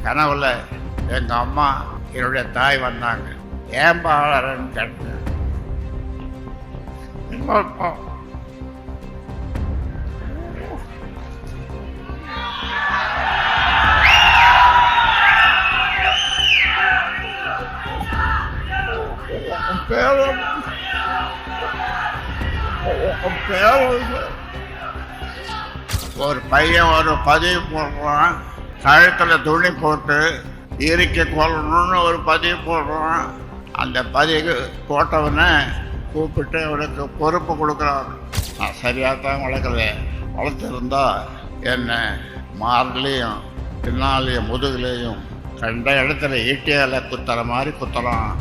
கனவுல எங்கள் அம்மா என்னுடைய தாய் வந்தாங்க. ஏன் பாழறன்னு கேட்டேன். ஒரு பையன் ஒரு பதிவு போடுறான், கழுத்தில் துணி போட்டு இறுக்கி கொள்ளணும்னு ஒரு பதிவு போடுறான். அந்த பதிவு போட்டவனை கூப்பிட்டு அவனுக்கு பொறுப்பு கொடுக்குறான். நான் சரியாக தான் வளர்க்குறேன், வளர்த்துருந்தா என்னை மார்லேயும் பின்னாலேயும் முதுகுலேயும் கண்ட இடத்துல ஈட்டியால குத்துற மாதிரி குத்துறான்.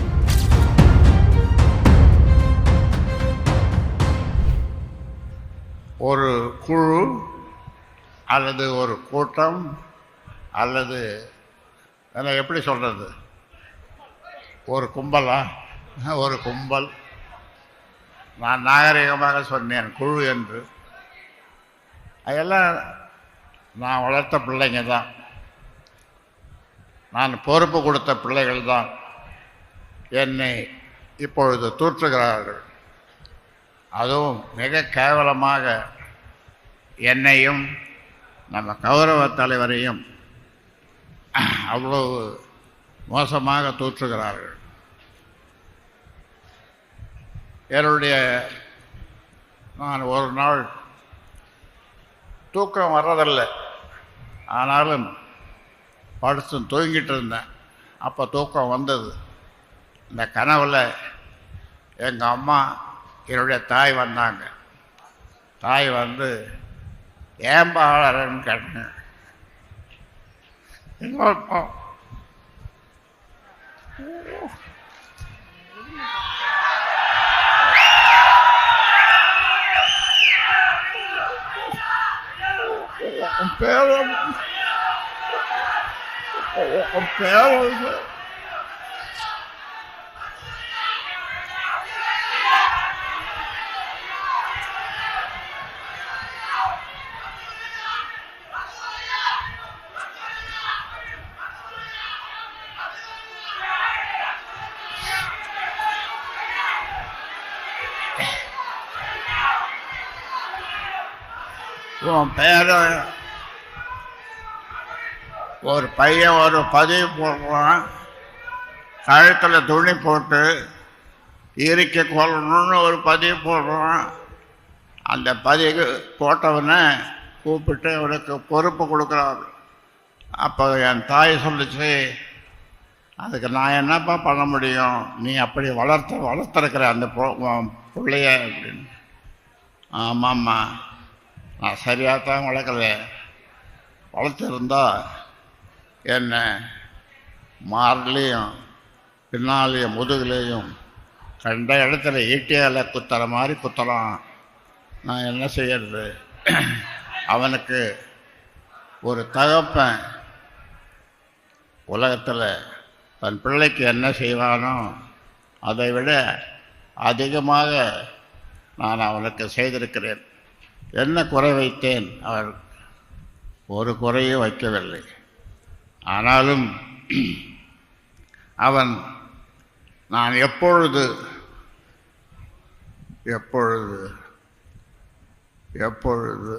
ஒரு குழு அல்லது ஒரு கூட்டம் அல்லது எப்படி சொல்கிறது, ஒரு கும்பலா, ஒரு கும்பல். நான் நாகரிகமாக சொன்னேன் குழு என்று. அதெல்லாம் நான் வளர்த்த பிள்ளைங்க தான், நான் பொறுப்பு கொடுத்த பிள்ளைகள் தான் என்னை இப்பொழுது தூற்றுகிறார்கள். அதுவும் மிக கேவலமாக என்னையும் நம்ம கௌரவ தலைவரையும் அவ்வளவு மோசமாக தூற்றுகிறார்கள். என்னுடைய நான் ஒரு நாள் தூக்கம் வர்றதில்லை, ஆனாலும் படுத்து தூங்கிட்டு இருந்தேன். அப்போ தூக்கம் வந்தது. இந்த கனவில் எங்கள் அம்மா என்னுடைய தாய் வந்தாங்க. தாய் வந்து ஏன் பாழறன்னு கேட்டேன். உன் பேர ஒரு பையன் ஒரு பதிவு போடுறான், கழுத்தில் துணி போட்டு இறுக்கி கொள்ளணும்னு ஒரு பதிவு போடுறான். அந்த பதிவு போட்டவனை கூப்பிட்டு அவனுக்கு பொறுப்பு கொடுக்குறாரு. அப்போ என் தாய் சொல்லிச்சு, அதுக்கு நான் என்னப்பா பண்ண முடியும், நீ அப்படி வளர்த்துருக்கிற அந்த பிள்ளைய அப்படின்னு. ஆமாம்மா, நான் சரியாக தான் வளர்க்குறேன், வளர்த்துருந்தா என்னை மார்லேயும் பின்னாலேயும் முதுகுலேயும் கண்ட இடத்துல ஈட்டியால குத்துற மாதிரி குத்துறான். நான் என்ன செய்யறது? அவனுக்கு ஒரு தகப்பன் உலகத்தில் தன் பிள்ளைக்கு என்ன செய்வானோ அதை விட அதிகமாக நான் அவனுக்கு செய்திருக்கிறேன். என்ன குறை வைத்தேன்? அவர் ஒரு குறையும் வைக்கவில்லை. ஆனாலும் அவன் நான் எப்பொழுது எப்பொழுது எப்பொழுது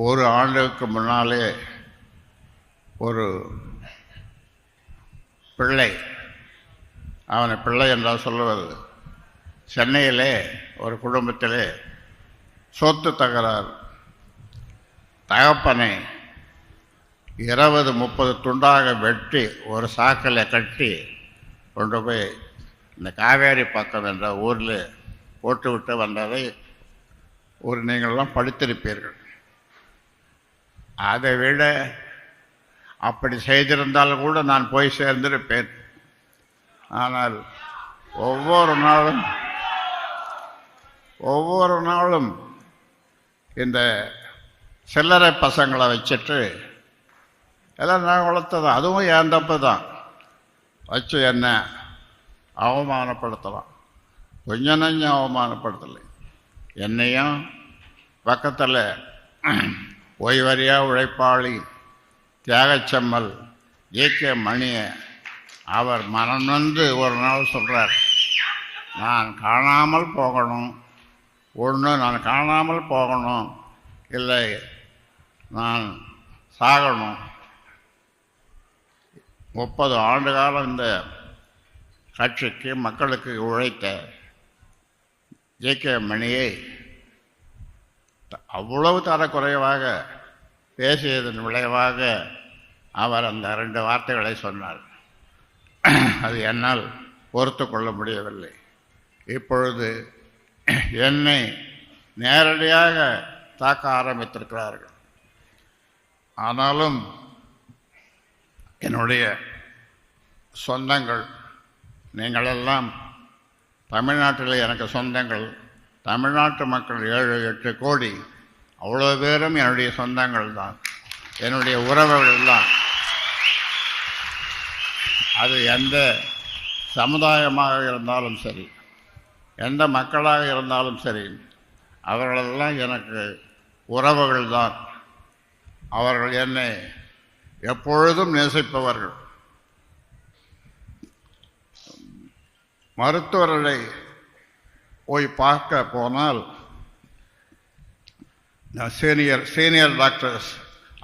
ஒரு ஆண்டுக்கு முன்னாலே ஒரு பிள்ளை, அவனை பிள்ளை என்றால் சொல்லுவது, சென்னையிலே ஒரு குடும்பத்திலே சொத்து தகராறு. தகப்பனை 20-30 துண்டாக வெட்டி ஒரு சாக்கில் கட்டி கொண்டு போய் இந்த காவேரி பக்கம் என்ற ஊரில் போட்டு விட்டு வந்ததை ஒரு நீங்கள்லாம் படித்திருப்பீர்கள். அதை விட அப்படி செய்திருந்தாலும் கூட நான் போய் சேர்ந்திருப்பேன். ஆனால் ஒவ்வொரு நாளும் இந்த சில்லறை பசங்களை வச்சுட்டு எல்லாம் நான் வளர்த்ததான், அதுவும் என் தப்பு தான், வச்சு என்ன அவமானப்படுத்தலாம். கொஞ்சம் நஞ்சம் அவமானப்படுத்தலை. என்னையும் பக்கத்தில் ஓய்வறியா உழைப்பாளி தியாகச்சம்மல் ஜே.கே. மணியை அவர் மனம் வந்து ஒரு நாள் சொல்கிறார், நான் காணாமல் போகணும், ஒன்று நான் காணாமல் போகணும், இல்லை நான் சாகணும். 30 ஆண்டு காலம் இந்த கட்சிக்கு மக்களுக்கு உழைத்த ஜே.கே. மணியை அவ்வளவு தரக்குறைவாக பேசியதன் விளைவாக அவர் அந்த 2 வார்த்தைகளை சொன்னார். அது என்னால் பொறுத்து கொள்ள முடியவில்லை. இப்பொழுது என்னை நேரடியாக தாக்க ஆரம்பித்திருக்கிறார்கள். ஆனாலும் என்னுடைய சொந்தங்கள், நீங்களெல்லாம் தமிழ்நாட்டில் எனக்கு சொந்தங்கள், தமிழ்நாட்டு மக்கள் 7-8 கோடி, அவ்வளோ பேரும் என்னுடைய சொந்தங்கள் தான், என்னுடைய உறவுகள் தான். அது எந்த சமுதாயமாக இருந்தாலும் சரி, எந்த மக்களாக இருந்தாலும் சரி, அவர்களெல்லாம் எனக்கு உறவுகள் தான். அவர்கள் என்னை எப்பொழுதும் நேசிப்பவர்கள். மருத்துவர்களை போய் பார்க்க போனால் சீனியர் டாக்டர்ஸ்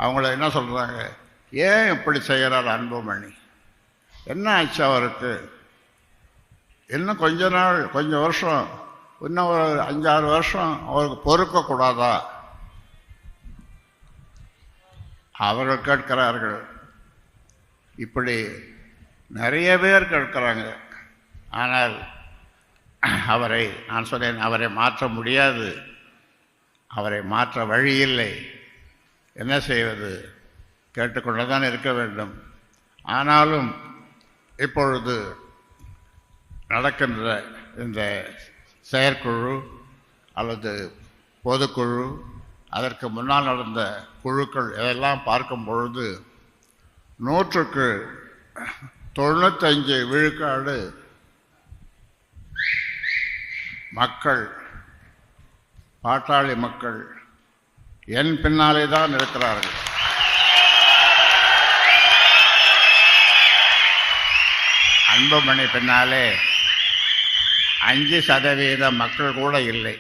அவங்கள என்ன சொல்கிறாங்க, ஏன் இப்படி செய்கிறார் அன்புமணி, என்ன ஆச்சு அவருக்கு, இன்னும் கொஞ்சம் வருஷம், இன்னும் ஒரு 5-6 வருஷம் அவருக்கு பொறுக்கக்கூடாதா? அவர்கள் கேட்கிறார்கள். இப்படி நிறைய பேர் கேட்கிறாங்க. ஆனால் நான் சொன்னேன், அவரை மாற்ற முடியாது, அவரை மாற்ற வழி இல்லை. என்ன செய்வது, கேட்டுக்கொண்டு தான் இருக்க வேண்டும். ஆனாலும் இப்பொழுது நடக்கின்ற இந்த செயற்குழு அல்லது பொதுக்குழு, அதற்கு முன்னால் நடந்த குழுக்கள் இதெல்லாம் பார்க்கும் பொழுது 100க்கு 95 விழுக்காடு மக்கள், பாட்டாளி மக்கள் என் பின்னாலே தான் இருக்கிறார்கள். அன்புமணி பின்னாலே 5% மக்கள் கூட இல்லை.